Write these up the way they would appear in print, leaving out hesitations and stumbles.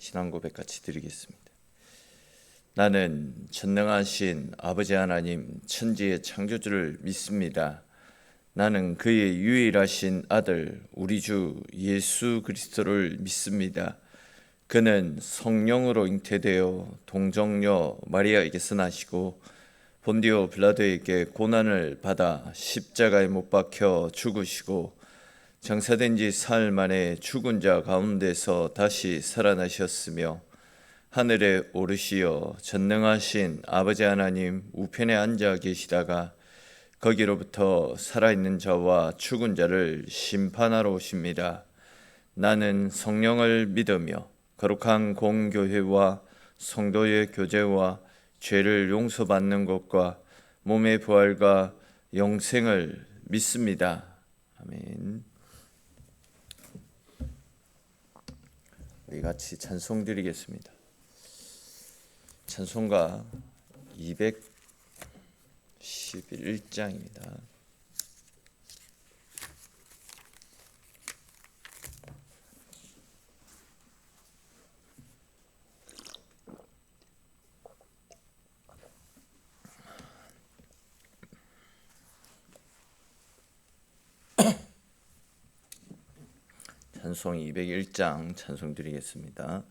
신앙 고백 같이 드리겠습니다. 나는 전능하신 아버지 하나님 천지의 창조주를 믿습니다. 나는 그의 유일하신 아들 우리 주 예수 그리스도를 믿습니다. 그는 성령으로 잉태되어 동정녀 마리아에게서 나시고 본디오 빌라도에게 고난을 받아 십자가에 못 박혀 죽으시고 장사된 지 사흘 만에 죽은 자 가운데서 다시 살아나셨으며 하늘에 오르시어 전능하신 아버지 하나님 우편에 앉아 계시다가 거기로부터 살아있는 자와 죽은 자를 심판하러 오십니다. 나는 성령을 믿으며 거룩한 공교회와 성도의 교제와 죄를 용서받는 것과 몸의 부활과 영생을 믿습니다. 아멘. 우리 같이 찬송 드리겠습니다. 찬송가 211장입니다. 찬송 201장 찬송 드리겠습니다.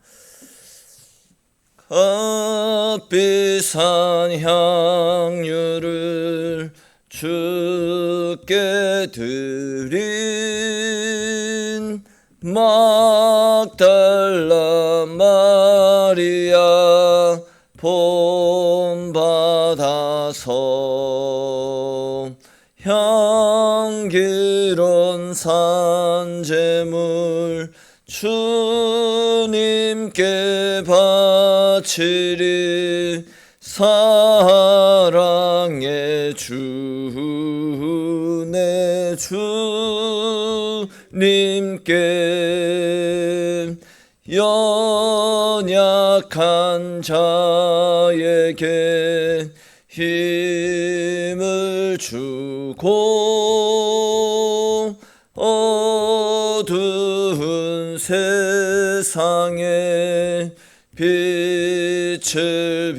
값비싼 향유를 주께 드린 막달라 마리아 본받아서 향기로운 산제물 주님께 바치리 사랑의 주 내 주님께 연약한 자에게 힘을 주고 어두운 세상에 빛을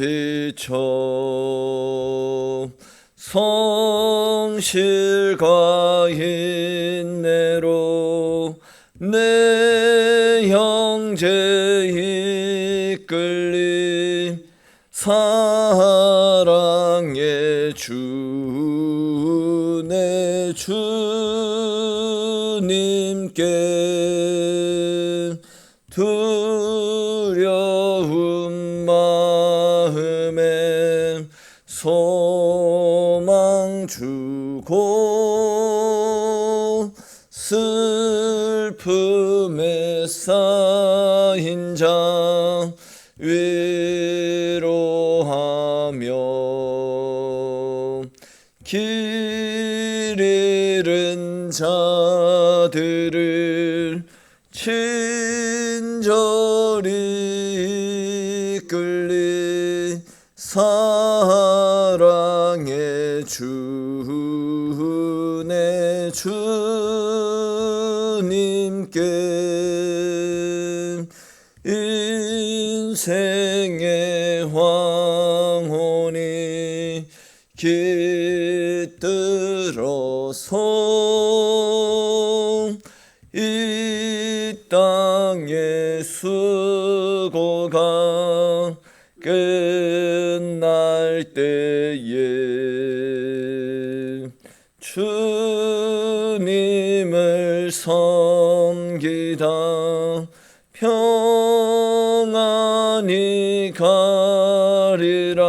비춰 성실과 인내로 내 형제 이끌리 사랑의 주 내 주님께 두려운 마음에 소망 주고 슬픔에 쌓인 자 위로하며 길 잃은 자들을 친절히 이끌리 사랑의 주 내 주님께 인생의 황혼이 깃들어서 이 땅의 수고가 끝날 때에 주님을 섬기다 평안히 가리라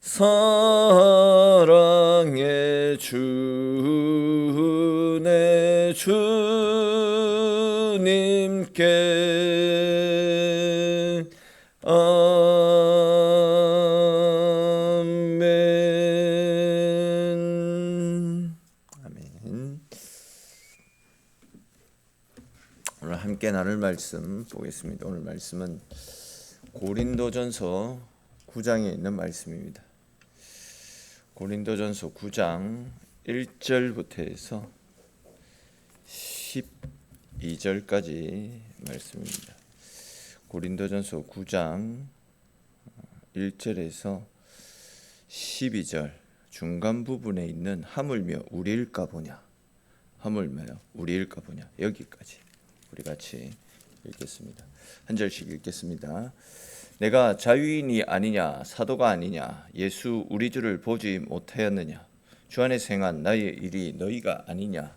사랑의 주 내 주님께 아멘. 아멘. 오늘 함께 나눌 말씀 보겠습니다. 오늘 말씀은 고린도전서 9장에 있는 말씀입니다. 고린도전서 9장 1절부터 해서 12절까지 말씀입니다. 고린도전서 9장 1절에서 12절 중간 부분에 있는 하물며 우리일까 보냐, 하물며 우리일까 보냐, 여기까지 우리 같이 읽겠습니다. 한 절씩 읽겠습니다. 내가 자유인이 아니냐, 사도가 아니냐, 예수 우리 주를 보지 못하였느냐, 주 안에서 행한 나의 일이 너희가 아니냐.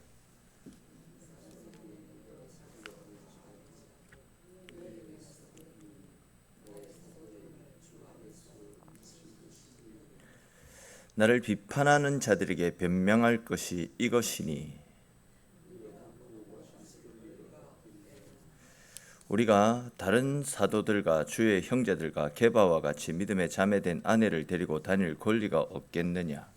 나를 비판하는 자들에게 변명할 것이 이것이니, 우리가 다른 사도들과 주의 형제들과 게바와 같이 믿음에 자매된 아내를 데리고 다닐 권리가 없겠느냐.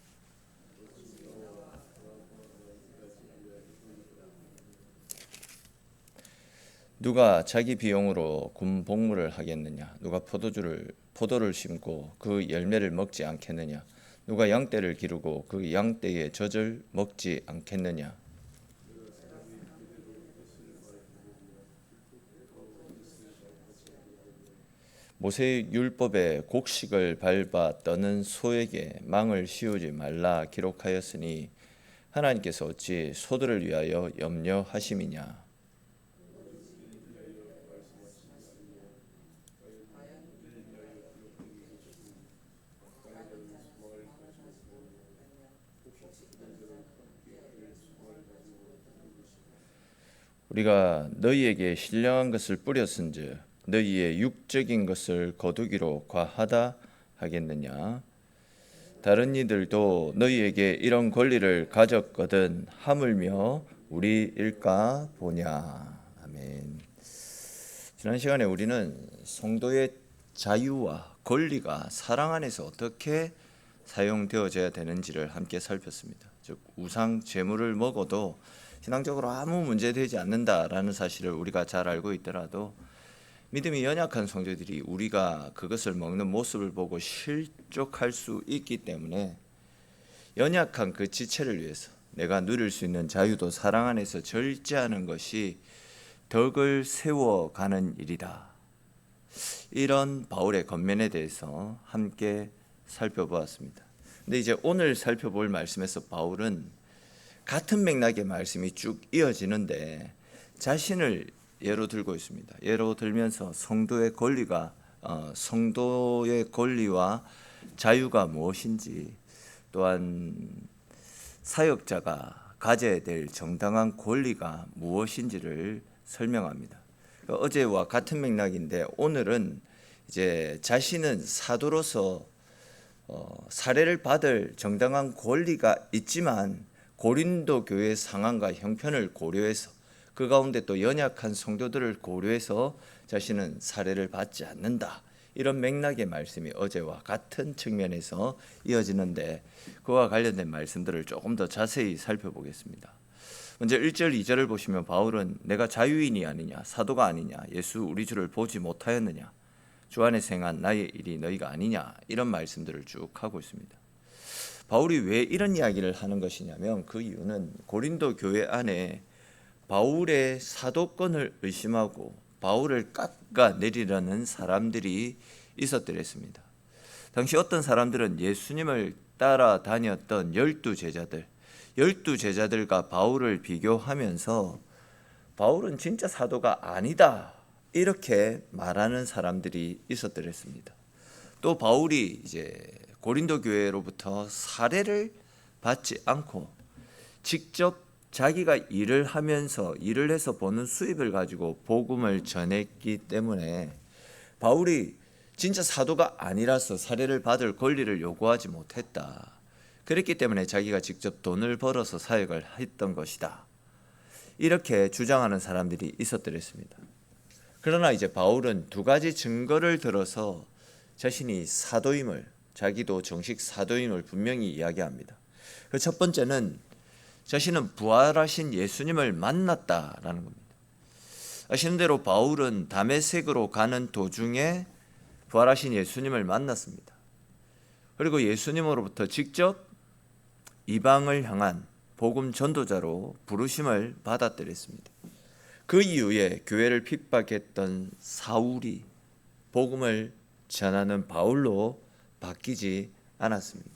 누가 자기 비용으로 군 복무를 하겠느냐. 누가 포도를 심고 그 열매를 먹지 않겠느냐. 누가 양떼를 기르고 그 양떼의 젖을 먹지 않겠느냐. 모세의 율법에 곡식을 밟아 떠는 소에게 망을 씌우지 말라 기록하였으니 하나님께서 어찌 소들을 위하여 염려하심이냐. 우리가 너희에게 신령한 것을 뿌렸은즉 너희의 육적인 것을 거두기로 과하다 하겠느냐. 다른 이들도 너희에게 이런 권리를 가졌거든 하물며 우리일까 보냐. 아멘. 지난 시간에 우리는 성도의 자유와 권리가 사랑 안에서 어떻게 사용되어져야 되는지를 함께 살폈습니다. 즉 우상 제물을 먹어도 신앙적으로 아무 문제되지 않는다라는 사실을 우리가 잘 알고 있더라도 믿음이 연약한 성도들이 우리가 그것을 먹는 모습을 보고 실족할 수 있기 때문에 연약한 그 지체를 위해서 내가 누릴 수 있는 자유도 사랑 안에서 절제하는 것이 덕을 세워가는 일이다. 이런 바울의 권면에 대해서 함께 살펴보았습니다. 근데 이제 오늘 살펴볼 말씀에서 바울은 같은 맥락의 말씀이 쭉 이어지는데 자신을 예로 들고 있습니다. 예로 들면서 성도의 권리와 자유가 무엇인지, 또한 사역자가 가져야 될 정당한 권리가 무엇인지를 설명합니다. 어제와 같은 맥락인데 오늘은 이제 자신은 사도로서 사례를 받을 정당한 권리가 있지만 고린도 교회의 상황과 형편을 고려해서 그 가운데 또 연약한 성도들을 고려해서 자신은 사례를 받지 않는다. 이런 맥락의 말씀이 어제와 같은 측면에서 이어지는데 그와 관련된 말씀들을 조금 더 자세히 살펴보겠습니다. 먼저 1절 2절을 보시면 바울은 내가 자유인이 아니냐, 사도가 아니냐, 예수 우리 주를 보지 못하였느냐, 주 안에서 행한 나의 일이 너희가 아니냐, 이런 말씀들을 쭉 하고 있습니다. 바울이 왜 이런 이야기를 하는 것이냐면 그 이유는 고린도 교회 안에 바울의 사도권을 의심하고 바울을 깎아내리려는 사람들이 있었더랬습니다. 당시 어떤 사람들은 예수님을 따라다녔던 12제자들과 바울을 비교하면서 바울은 진짜 사도가 아니다 이렇게 말하는 사람들이 있었더랬습니다. 또 바울이 이제 고린도 교회로부터 사례를 받지 않고 직접 자기가 일을 해서 버는 수입을 가지고 복음을 전했기 때문에 바울이 진짜 사도가 아니라서 사례를 받을 권리를 요구하지 못했다. 그랬기 때문에 자기가 직접 돈을 벌어서 사역을 했던 것이다. 이렇게 주장하는 사람들이 있었더랬습니다. 그러나 이제 바울은 두 가지 증거를 들어서 자신이 사도임을, 자기도 정식 사도임을 분명히 이야기합니다. 그 첫 번째는 자신은 부활하신 예수님을 만났다라는 겁니다. 아시는 대로 바울은 다메섹으로 가는 도중에 부활하신 예수님을 만났습니다. 그리고 예수님으로부터 직접 이방을 향한 복음 전도자로 부르심을 받았더랬습니다. 그 이후에 교회를 핍박했던 사울이 복음을 전하는 바울로 바뀌지 않았습니다.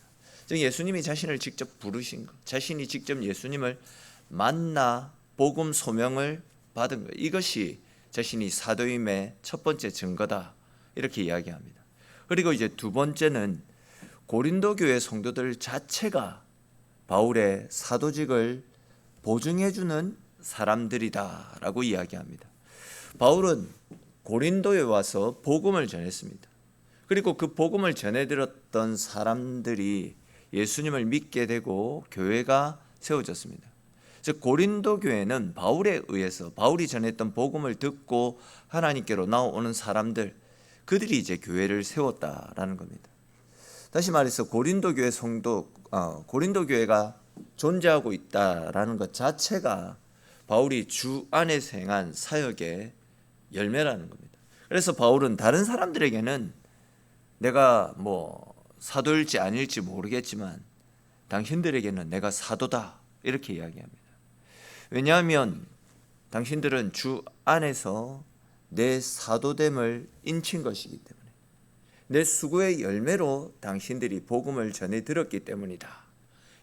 즉 예수님이 자신을 직접 부르신 것, 자신이 직접 예수님을 만나 복음 소명을 받은 것, 이것이 자신이 사도임의 첫 번째 증거다, 이렇게 이야기합니다. 그리고 이제 두 번째는 고린도 교회 성도들 자체가 바울의 사도직을 보증해주는 사람들이다라고 이야기합니다. 바울은 고린도에 와서 복음을 전했습니다. 그리고 그 복음을 전해들었던 사람들이 예수님을 믿게 되고 교회가 세워졌습니다. 즉 고린도 교회는 바울에 의해서, 바울이 전했던 복음을 듣고 하나님께로 나오는 사람들, 그들이 이제 교회를 세웠다라는 겁니다. 다시 말해서 고린도 교회가 존재하고 있다라는 것 자체가 바울이 주 안에서 행한 사역의 열매라는 겁니다. 그래서 바울은 다른 사람들에게는 내가 사도일지 아닐지 모르겠지만 당신들에게는 내가 사도다, 이렇게 이야기합니다. 왜냐하면 당신들은 주 안에서 내 사도됨을 인친 것이기 때문에, 내 수고의 열매로 당신들이 복음을 전해 들었기 때문이다,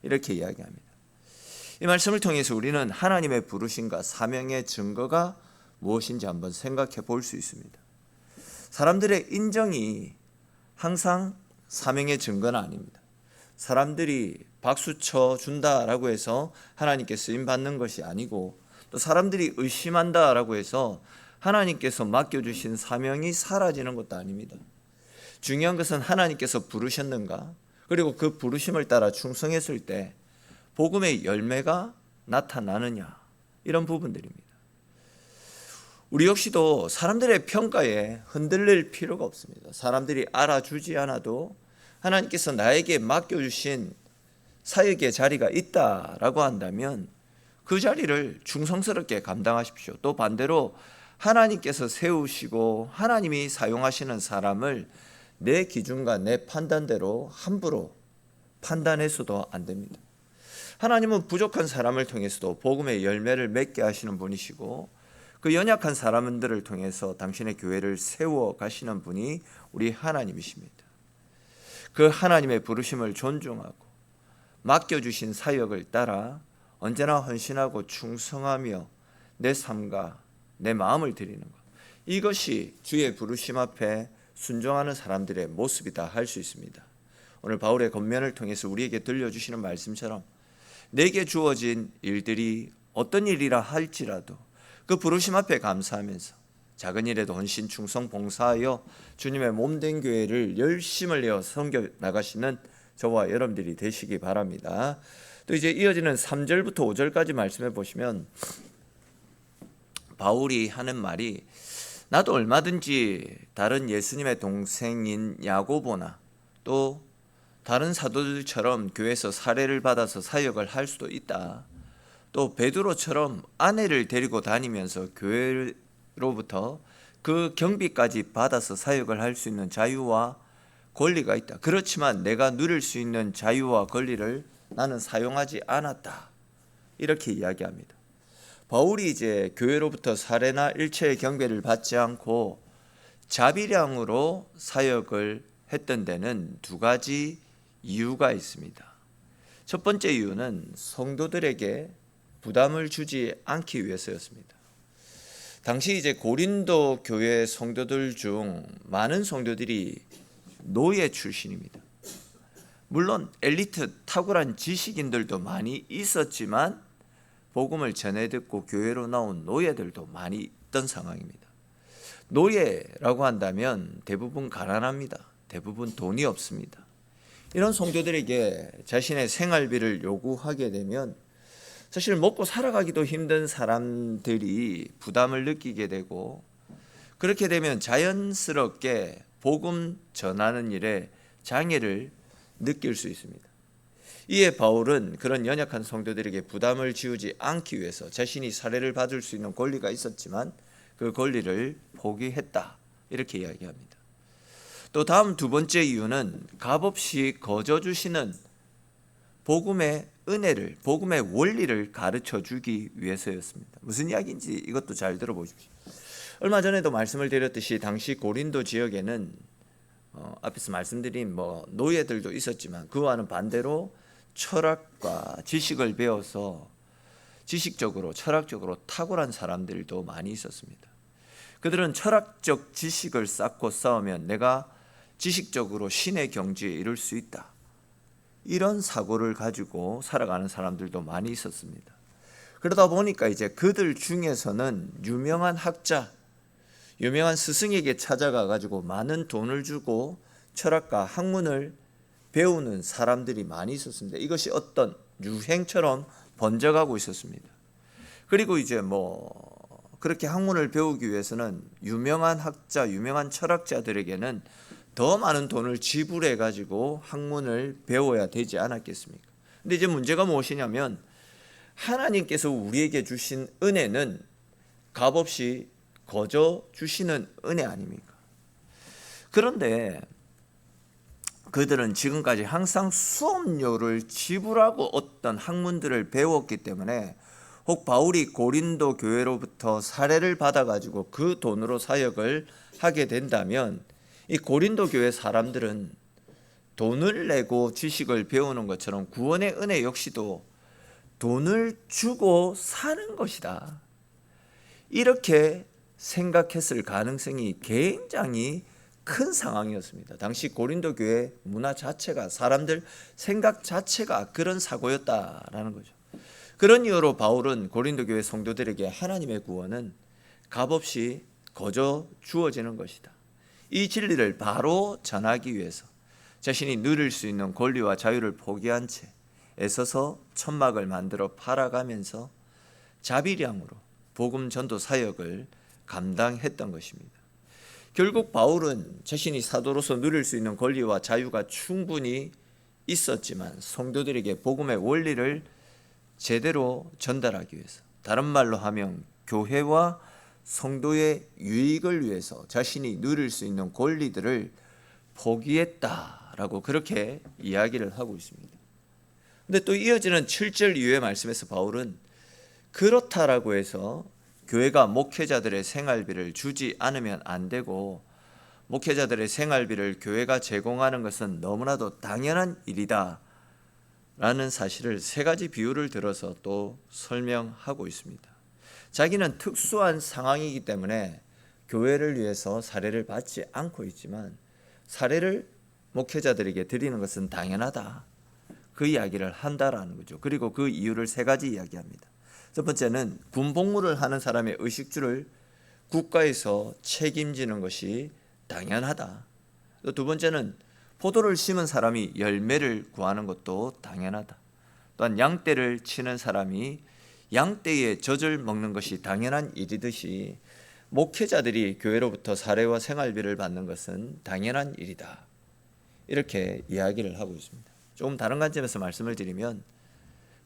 이렇게 이야기합니다. 이 말씀을 통해서 우리는 하나님의 부르심과 사명의 증거가 무엇인지 한번 생각해 볼 수 있습니다. 사람들의 인정이 항상 사명의 증거는 아닙니다. 사람들이 박수 쳐 준다라고 해서 하나님께 쓰임 받는 것이 아니고, 또 사람들이 의심한다라고 해서 하나님께서 맡겨주신 사명이 사라지는 것도 아닙니다. 중요한 것은 하나님께서 부르셨는가, 그리고 그 부르심을 따라 충성했을 때 복음의 열매가 나타나느냐, 이런 부분들입니다. 우리 역시도 사람들의 평가에 흔들릴 필요가 없습니다. 사람들이 알아주지 않아도 하나님께서 나에게 맡겨주신 사역의 자리가 있다라고 한다면 그 자리를 충성스럽게 감당하십시오. 또 반대로 하나님께서 세우시고 하나님이 사용하시는 사람을 내 기준과 내 판단대로 함부로 판단해서도 안 됩니다. 하나님은 부족한 사람을 통해서도 복음의 열매를 맺게 하시는 분이시고, 그 연약한 사람들을 통해서 당신의 교회를 세워 가시는 분이 우리 하나님이십니다. 그 하나님의 부르심을 존중하고 맡겨주신 사역을 따라 언제나 헌신하고 충성하며 내 삶과 내 마음을 드리는 것, 이것이 주의 부르심 앞에 순종하는 사람들의 모습이다 할 수 있습니다. 오늘 바울의 권면을 통해서 우리에게 들려주시는 말씀처럼 내게 주어진 일들이 어떤 일이라 할지라도 그 부르심 앞에 감사하면서 작은 일에도 헌신, 충성, 봉사하여 주님의 몸된 교회를 열심을 내어 섬겨 나가시는 저와 여러분들이 되시기 바랍니다. 또 이제 이어지는 3절부터 5절까지 말씀해 보시면 바울이 하는 말이, 나도 얼마든지 다른 예수님의 동생인 야고보나 또 다른 사도들처럼 교회에서 사례를 받아서 사역을 할 수도 있다. 또 베드로처럼 아내를 데리고 다니면서 교회로부터 그 경비까지 받아서 사역을 할 수 있는 자유와 권리가 있다. 그렇지만 내가 누릴 수 있는 자유와 권리를 나는 사용하지 않았다, 이렇게 이야기합니다. 바울이 이제 교회로부터 사례나 일체의 경배를 받지 않고 자비량으로 사역을 했던 데는 두 가지 이유가 있습니다. 첫 번째 이유는 성도들에게 부담을 주지 않기 위해서였습니다. 당시 이제 고린도 교회 성도들 중 많은 성도들이 노예 출신입니다. 물론 엘리트 탁월한 지식인들도 많이 있었지만 복음을 전해 듣고 교회로 나온 노예들도 많이 있던 상황입니다. 노예라고 한다면 대부분 가난합니다. 대부분 돈이 없습니다. 이런 성도들에게 자신의 생활비를 요구하게 되면 사실 먹고 살아가기도 힘든 사람들이 부담을 느끼게 되고, 그렇게 되면 자연스럽게 복음 전하는 일에 장애를 느낄 수 있습니다. 이에 바울은 그런 연약한 성도들에게 부담을 지우지 않기 위해서 자신이 사례를 받을 수 있는 권리가 있었지만 그 권리를 포기했다, 이렇게 이야기합니다. 또 다음 두 번째 이유는 값없이 거저 주시는 복음의 은혜를, 복음의 원리를 가르쳐 주기 위해서였습니다. 무슨 이야기인지 이것도 잘 들어보십시오. 얼마 전에도 말씀을 드렸듯이 당시 고린도 지역에는 앞에서 말씀드린 노예들도 있었지만 그와는 반대로 철학과 지식을 배워서 지식적으로 철학적으로 탁월한 사람들도 많이 있었습니다. 그들은 철학적 지식을 쌓고 싸우면 내가 지식적으로 신의 경지에 이를 수 있다, 이런 사고를 가지고 살아가는 사람들도 많이 있었습니다. 그러다 보니까 이제 그들 중에서는 유명한 학자, 유명한 스승에게 찾아가 가지고 많은 돈을 주고 철학과 학문을 배우는 사람들이 많이 있었습니다. 이것이 어떤 유행처럼 번져가고 있었습니다. 그리고 이제 그렇게 학문을 배우기 위해서는 유명한 학자, 유명한 철학자들에게는 더 많은 돈을 지불해 가지고 학문을 배워야 되지 않았겠습니까? 근데 이제 문제가 무엇이냐면 하나님께서 우리에게 주신 은혜는 값없이 거저 주시는 은혜 아닙니까? 그런데 그들은 지금까지 항상 수업료를 지불하고 어떤 학문들을 배웠기 때문에 혹 바울이 고린도 교회로부터 사례를 받아가지고 그 돈으로 사역을 하게 된다면 이 고린도 교회 사람들은 돈을 내고 지식을 배우는 것처럼 구원의 은혜 역시도 돈을 주고 사는 것이다, 이렇게 생각했을 가능성이 굉장히 큰 상황이었습니다. 당시 고린도 교회 문화 자체가, 사람들 생각 자체가 그런 사고였다라는 거죠. 그런 이유로 바울은 고린도 교회 성도들에게 하나님의 구원은 값없이 거저 주어지는 것이다, 이 진리를 바로 전하기 위해서 자신이 누릴 수 있는 권리와 자유를 포기한 채 애써서 천막을 만들어 팔아가면서 자비량으로 복음 전도 사역을 감당했던 것입니다. 결국 바울은 자신이 사도로서 누릴 수 있는 권리와 자유가 충분히 있었지만 성도들에게 복음의 원리를 제대로 전달하기 위해서, 다른 말로 하면 교회와 성도의 유익을 위해서 자신이 누릴 수 있는 권리들을 포기했다라고 그렇게 이야기를 하고 있습니다. 근데 또 이어지는 7절 이후의 말씀에서 바울은 그렇다라고 해서 교회가 목회자들의 생활비를 주지 않으면 안 되고 목회자들의 생활비를 교회가 제공하는 것은 너무나도 당연한 일이다 라는 사실을 세 가지 비유를 들어서 또 설명하고 있습니다. 자기는 특수한 상황이기 때문에 교회를 위해서 사례를 받지 않고 있지만 사례를 목회자들에게 드리는 것은 당연하다, 그 이야기를 한다라는 거죠. 그리고 그 이유를 세 가지 이야기합니다. 첫 번째는 군복무를 하는 사람의 의식주를 국가에서 책임지는 것이 당연하다. 또 두 번째는 포도를 심은 사람이 열매를 구하는 것도 당연하다. 또한 양떼를 치는 사람이 양떼의 젖을 먹는 것이 당연한 일이듯이 목회자들이 교회로부터 사례와 생활비를 받는 것은 당연한 일이다, 이렇게 이야기를 하고 있습니다. 조금 다른 관점에서 말씀을 드리면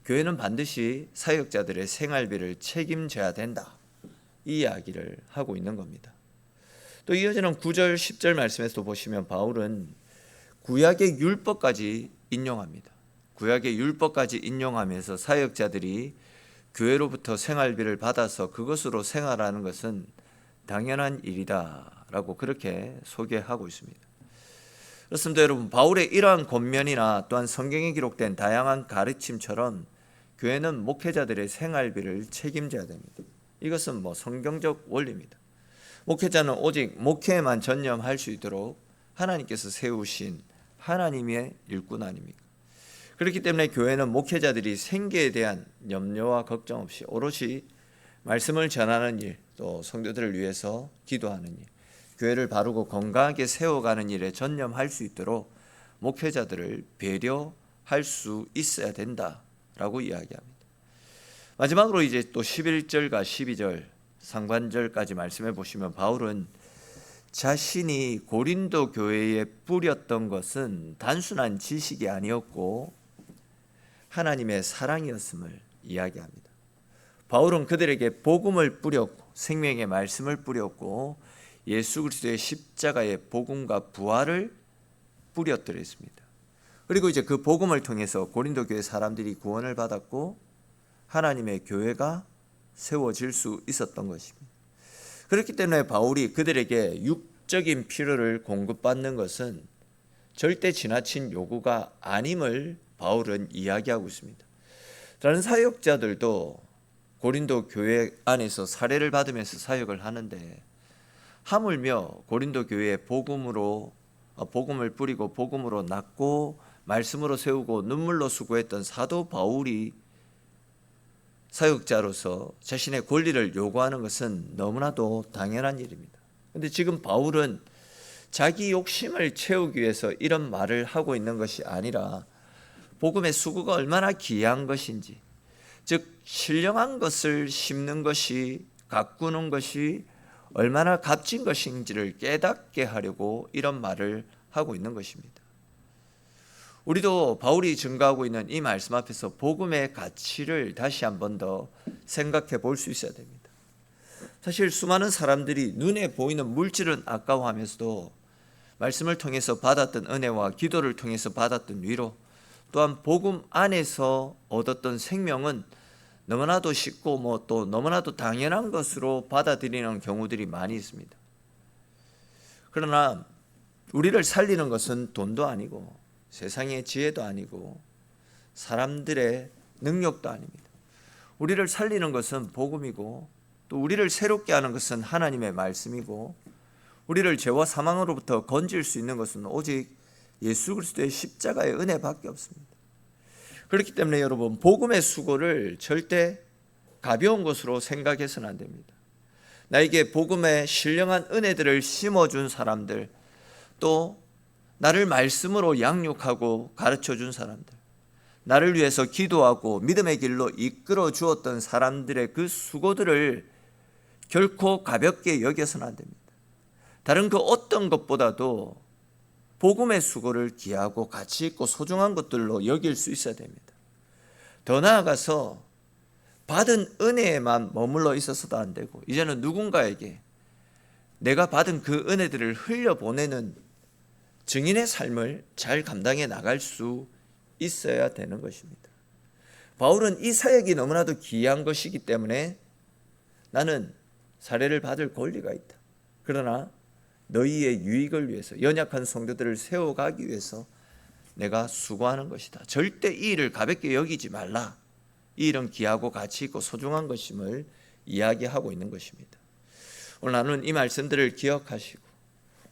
교회는 반드시 사역자들의 생활비를 책임져야 된다, 이 이야기를 하고 있는 겁니다. 또 이어지는 9절 10절 말씀에서 보시면 바울은 구약의 율법까지 인용합니다. 구약의 율법까지 인용하면서 사역자들이 교회로부터 생활비를 받아서 그것으로 생활하는 것은 당연한 일이다 라고 그렇게 소개하고 있습니다. 그렇습니다. 여러분, 바울의 이러한 권면이나 또한 성경에 기록된 다양한 가르침처럼 교회는 목회자들의 생활비를 책임져야 됩니다. 이것은 성경적 원리입니다. 목회자는 오직 목회에만 전념할 수 있도록 하나님께서 세우신 하나님의 일꾼 아닙니까? 그렇기 때문에 교회는 목회자들이 생계에 대한 염려와 걱정 없이 오롯이 말씀을 전하는 일, 또 성도들을 위해서 기도하는 일, 교회를 바르고 건강하게 세워가는 일에 전념할 수 있도록 목회자들을 배려할 수 있어야 된다라고 이야기합니다. 마지막으로 이제 또 11절과 12절 상반절까지 말씀해 보시면 바울은 자신이 고린도 교회에 뿌렸던 것은 단순한 지식이 아니었고 하나님의 사랑이었음을 이야기합니다. 바울은 그들에게 복음을 뿌렸고 생명의 말씀을 뿌렸고 예수 그리스도의 십자가의 복음과 부활을 뿌렸더랬습니다. 그리고 이제 그 복음을 통해서 고린도 교회 사람들이 구원을 받았고 하나님의 교회가 세워질 수 있었던 것입니다. 그렇기 때문에 바울이 그들에게 육적인 필요를 공급받는 것은 절대 지나친 요구가 아님을 바울은 이야기하고 있습니다. 다른 사역자들도 고린도 교회 안에서 사례를 받으면서 사역을 하는데, 하물며 고린도 교회에 복음을 뿌리고 복음으로 낳고 말씀으로 세우고 눈물로 수고했던 사도 바울이 사역자로서 자신의 권리를 요구하는 것은 너무나도 당연한 일입니다. 그런데 지금 바울은 자기 욕심을 채우기 위해서 이런 말을 하고 있는 것이 아니라 복음의 수고가 얼마나 귀한 것인지, 즉 신령한 것을 심는 것이, 가꾸는 것이 얼마나 값진 것인지를 깨닫게 하려고 이런 말을 하고 있는 것입니다. 우리도 바울이 증거하고 있는 이 말씀 앞에서 복음의 가치를 다시 한 번 더 생각해 볼 수 있어야 됩니다. 사실 수많은 사람들이 눈에 보이는 물질은 아까워하면서도 말씀을 통해서 받았던 은혜와 기도를 통해서 받았던 위로, 또한 복음 안에서 얻었던 생명은 너무나도 쉽고 또 너무나도 당연한 것으로 받아들이는 경우들이 많이 있습니다. 그러나 우리를 살리는 것은 돈도 아니고 세상의 지혜도 아니고 사람들의 능력도 아닙니다. 우리를 살리는 것은 복음이고, 또 우리를 새롭게 하는 것은 하나님의 말씀이고, 우리를 죄와 사망으로부터 건질 수 있는 것은 오직 예수 그리스도의 십자가의 은혜밖에 없습니다. 그렇기 때문에 여러분, 복음의 수고를 절대 가벼운 것으로 생각해서는 안 됩니다. 나에게 복음의 신령한 은혜들을 심어준 사람들, 또 나를 말씀으로 양육하고 가르쳐준 사람들, 나를 위해서 기도하고 믿음의 길로 이끌어 주었던 사람들의 그 수고들을 결코 가볍게 여겨서는 안 됩니다. 다른 그 어떤 것보다도 복음의 수고를 귀하고 가치 있고 소중한 것들로 여길 수 있어야 됩니다. 더 나아가서 받은 은혜에만 머물러 있어서도 안 되고, 이제는 누군가에게 내가 받은 그 은혜들을 흘려보내는 증인의 삶을 잘 감당해 나갈 수 있어야 되는 것입니다. 바울은 이 사역이 너무나도 귀한 것이기 때문에 나는 사례를 받을 권리가 있다. 그러나 너희의 유익을 위해서, 연약한 성도들을 세워가기 위해서 내가 수고하는 것이다. 절대 이 일을 가볍게 여기지 말라. 이 일은 귀하고 가치 있고 소중한 것임을 이야기하고 있는 것입니다. 오늘 나는 이 말씀들을 기억하시고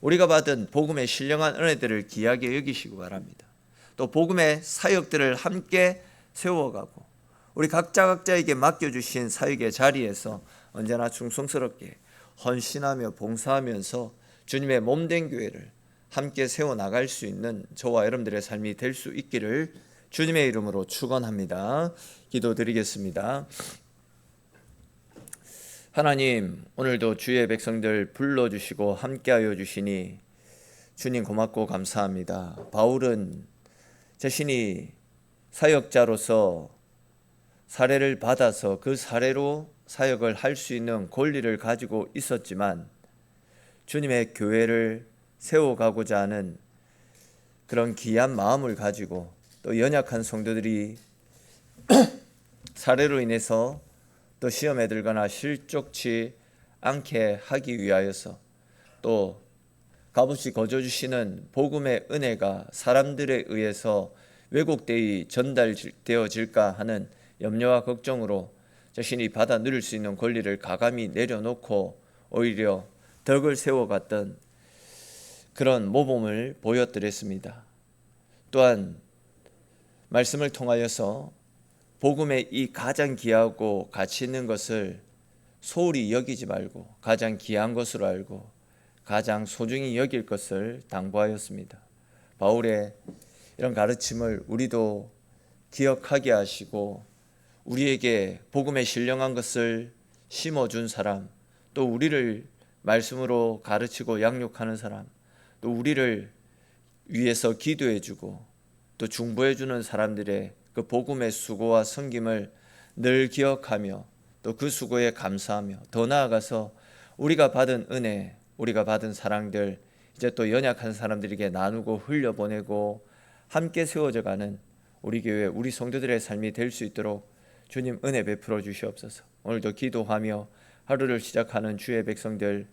우리가 받은 복음의 신령한 은혜들을 귀하게 여기시기 바랍니다. 또 복음의 사역들을 함께 세워가고 우리 각자에게 맡겨주신 사역의 자리에서 언제나 충성스럽게 헌신하며 봉사하면서 주님의 몸된 교회를 함께 세워나갈 수 있는 저와 여러분들의 삶이 될 수 있기를 주님의 이름으로 축원합니다. 기도드리겠습니다. 하나님, 오늘도 주의 백성들 불러주시고 함께하여 주시니 주님 고맙고 감사합니다. 바울은 자신이 사역자로서 사례를 받아서 그 사례로 사역을 할 수 있는 권리를 가지고 있었지만 주님의 교회를 세워가고자 하는 그런 귀한 마음을 가지고 또 연약한 성도들이 사례로 인해서 또 시험에 들거나 실족치 않게 하기 위하여서 또 값없이 거저주시는 복음의 은혜가 사람들에 의해서 왜곡되어 전달되어질까 하는 염려와 걱정으로 자신이 받아 누릴 수 있는 권리를 가감히 내려놓고 오히려 덕을 세워갔던 그런 모범을 보여드렸습니다. 또한 말씀을 통하여서 복음의 이 가장 귀하고 가치 있는 것을 소홀히 여기지 말고 가장 귀한 것으로 알고 가장 소중히 여길 것을 당부하였습니다. 바울의 이런 가르침을 우리도 기억하게 하시고 우리에게 복음의 신령한 것을 심어준 사람, 또 우리를 말씀으로 가르치고 양육하는 사람, 또 우리를 위해서 기도해주고 또 중보해주는 사람들의 그 복음의 수고와 섬김을 늘 기억하며 또 그 수고에 감사하며 더 나아가서 우리가 받은 은혜, 우리가 받은 사랑들 이제 또 연약한 사람들에게 나누고 흘려보내고 함께 세워져가는 우리 교회, 우리 성도들의 삶이 될 수 있도록 주님 은혜 베풀어 주시옵소서. 오늘도 기도하며 하루를 시작하는 주의 백성들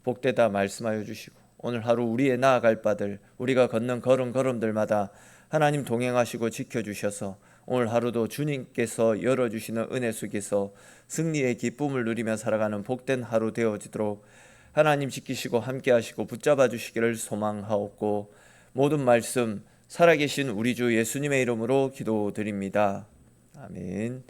복되다 말씀하여 주시고, 오늘 하루 우리의 나아갈 바들, 우리가 걷는 걸음걸음들마다 하나님 동행하시고 지켜주셔서 오늘 하루도 주님께서 열어주시는 은혜 속에서 승리의 기쁨을 누리며 살아가는 복된 하루 되어지도록 하나님 지키시고 함께하시고 붙잡아 주시기를 소망하옵고, 모든 말씀 살아계신 우리 주 예수님의 이름으로 기도드립니다. 아멘.